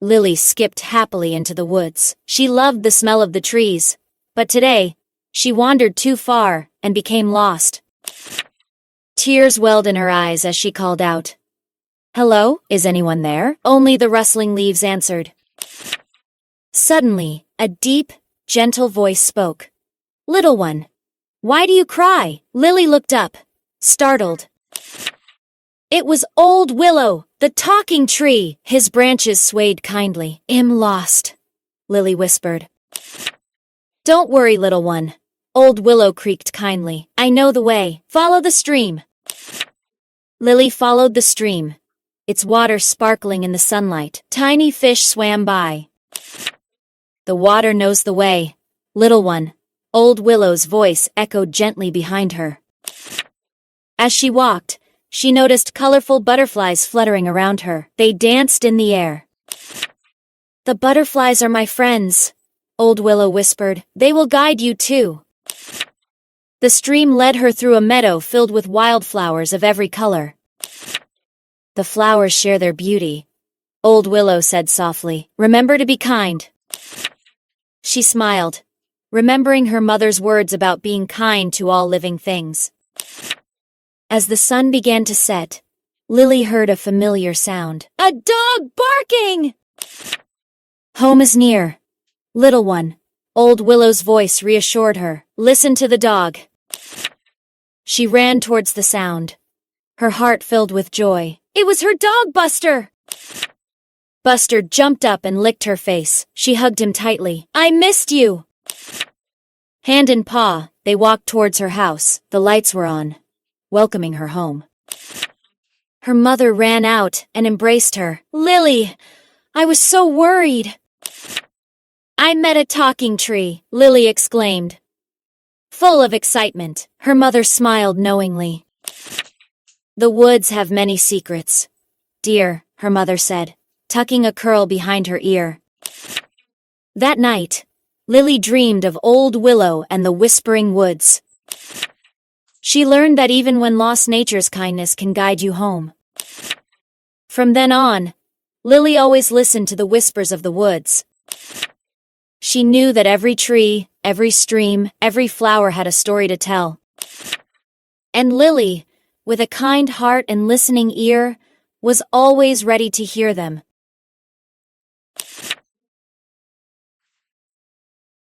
Lily skipped happily into the woods. She loved the smell of the trees, but today, she wandered too far and became lost. Tears welled in her eyes as she called out, "Hello, is anyone there?" Only the rustling leaves answered. Suddenly, a deep, gentle voice spoke. "Little one, why do you cry?" Lily looked up, startled. It was Old Willow, the talking tree. His branches swayed kindly. "I'm lost," Lily whispered. "Don't worry, little one," Old Willow creaked kindly. "I know the way. Follow the stream." Lily followed the stream, its water sparkling in the sunlight. Tiny fish swam by. "The water knows the way, little one," Old Willow's voice echoed gently behind her. As she walked, she noticed colorful butterflies fluttering around her. They danced in the air. "The butterflies are my friends," Old Willow whispered. "They will guide you too." The stream led her through a meadow filled with wildflowers of every color. "The flowers share their beauty," Old Willow said softly. "Remember to be kind." She smiled, remembering her mother's words about being kind to all living things. As the sun began to set, Lily heard a familiar sound. "A dog barking!" "Home is near, little one," Old Willow's voice reassured her. "Listen to the dog." She ran towards the sound, her heart filled with joy. It was her dog, Buster! Buster jumped up and licked her face. She hugged him tightly. "I missed you!" Hand in paw, they walked towards her house. The lights were on, welcoming her home. Her mother ran out and embraced her. "Lily, I was so worried." "I met a talking tree," Lily exclaimed. Full of excitement, her mother smiled knowingly. "The woods have many secrets, dear," her mother said, tucking a curl behind her ear. That night, Lily dreamed of Old Willow and the whispering woods. She learned that even when lost, nature's kindness can guide you home. From then on, Lily always listened to the whispers of the woods. She knew that every tree, every stream, every flower had a story to tell. And Lily, with a kind heart and listening ear, was always ready to hear them.